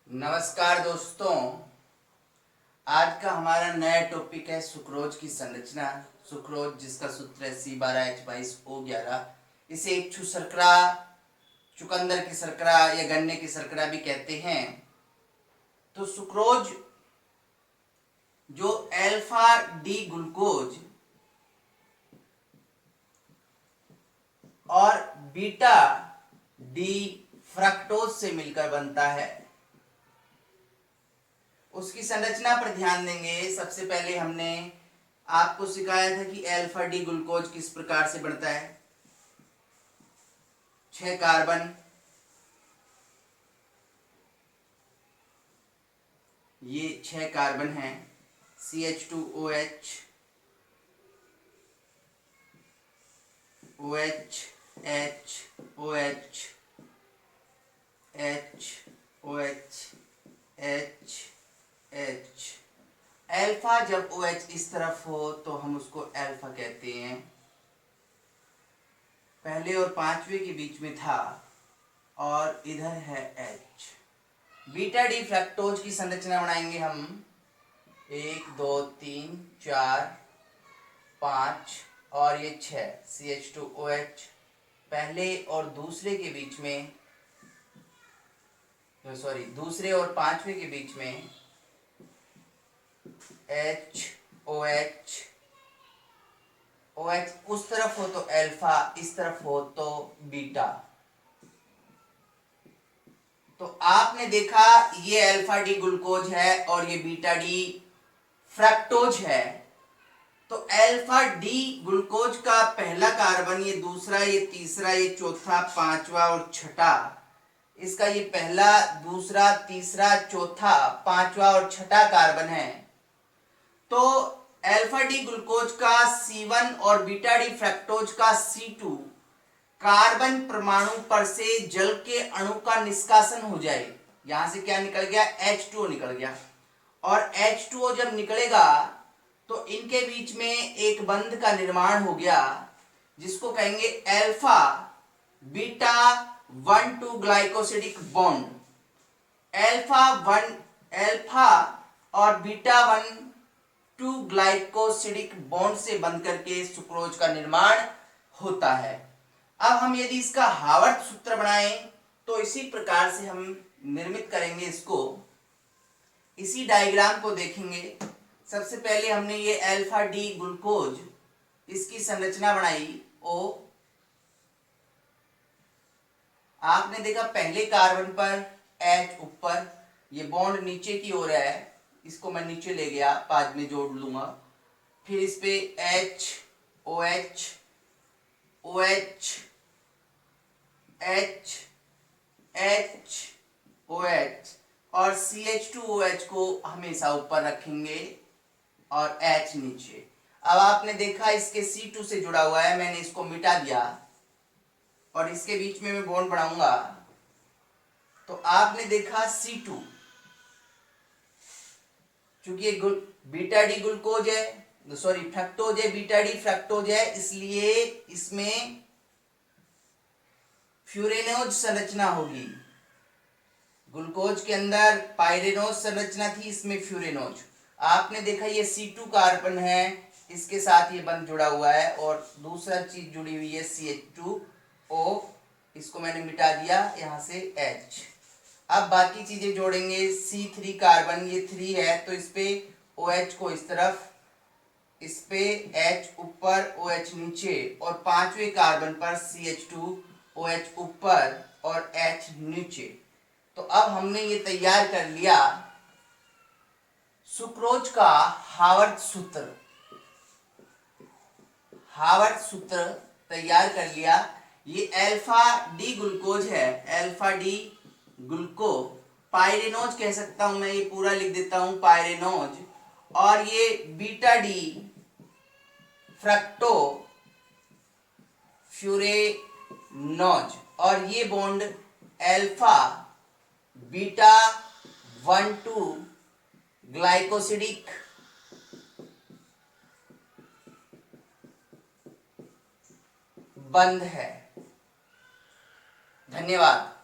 नमस्कार दोस्तों, आज का हमारा नया टॉपिक है सुक्रोज की संरचना। सुक्रोज जिसका सूत्र है C12H22O11। इसे इच्छु शर्करा, चुकंदर की शर्करा या गन्ने की शर्करा भी कहते हैं। तो सुक्रोज जो अल्फा डी ग्लूकोज और बीटा डी फ्रक्टोज से मिलकर बनता है, उसकी संरचना पर ध्यान देंगे। सबसे पहले हमने आपको सिखाया था कि अल्फा डी ग्लूकोज किस प्रकार से बनता है। 6 कार्बन, ये 6 कार्बन हैं, CH2OH, OH, H, OH, H, OH, H, H। Alpha जब OH इस तरफ हो तो हम उसको अल्फा कहते हैं। पहले और पांचवे के बीच में था और इधर है H। बीटा डी फ्रक्टोज की संरचना बनाएंगे हम। 1 2 3 4 5 और ये 6 CH2OH। पहले और दूसरे के बीच में, दूसरे और पांचवे के बीच में H, OH, OH उस तरफ हो तो अल्फा, इस तरफ हो तो बीटा। तो आपने देखा ये अल्फा डी ग्लूकोज है और ये बीटा डी फ्रक्टोज है। तो अल्फा डी ग्लूकोज का पहला कार्बन, ये दूसरा, ये तीसरा, ये चौथा, पांचवा और छठा, इसका ये पहला, दूसरा, तीसरा, चौथा, पांचवा और छठा कार्बन है। तो अल्फा डी ग्लूकोज का C1 और बीटा डी फ्रक्टोज का C2 कार्बन परमाणु पर से जल के अणु का निष्कासन हो जाए। यहां से क्या निकल गया? H2O निकल गया। और H2O जब निकलेगा तो इनके बीच में एक बंध का निर्माण हो गया, जिसको कहेंगे alpha beta 1,2 glycosidic bond. Alpha और बीटा 1,2 ग्लाइकोसिडिक बॉन्ड से बंध करके सुक्रोज का निर्माण होता है। अब हम यदि इसका हावर्थ सूत्र बनाएं तो इसी प्रकार से हम निर्मित करेंगे इसको। इसी डायग्राम को देखेंगे। सबसे पहले हमने ये अल्फा डी ग्लूकोज, इसकी संरचना बनाई O। आपने देखा पहले कार्बन पर H ऊपर, ये बॉन्ड नीचे की ओर है, इसको मैं नीचे ले गया, बाद में जोड़ लूंगा। फिर इस पे H, OH, OH, H, H, OH और CH2OH को हमेशा ऊपर रखेंगे और H नीचे। अब आपने देखा इसके C2 से जुड़ा हुआ है, मैंने इसको मिटा दिया और इसके बीच में मैं बॉन्ड बनाऊंगा। तो आपने देखा C2, चूंकि ये बीटा डी ग्लूकोज है, फ्रक्टोज है, बीटा डी फ्रक्टोज है, इसलिए इसमें फ्यूरेनोज संरचना होगी। ग्लूकोज के अंदर पाइरेनोज संरचना थी, इसमें फ्यूरेनोज। आपने देखा ये C2 कार्बन है, इसके साथ ये बंध जुड़ा हुआ है और दूसरा चीज जुड़ी हुई है CH2O, इसको मैंने मिटा दिया यहाँ से H। अब बाकी चीजें जोड़ेंगे। C3 कार्बन, ये 3 है तो इस पे OH को इस तरफ, इस पे H ऊपर, OH नीचे, और पांचवें कार्बन पर CH2OH ऊपर और H नीचे। तो अब हमने ये तैयार कर लिया सुक्रोज का हावर्थ सूत्र। हावर्थ सूत्र तैयार कर लिया। ये अल्फा डी ग्लूकोज है, अल्फा डी ग्लूको, पाइरेनोज कह सकता हूं मैं, ये पूरा लिख देता हूं पाइरेनोज। और ये बीटा डी फ्रक्टो फ्यूरेनोज, और ये बॉन्ड अल्फा बीटा 1,2 ग्लाइकोसिडिक बंध है। धन्यवाद।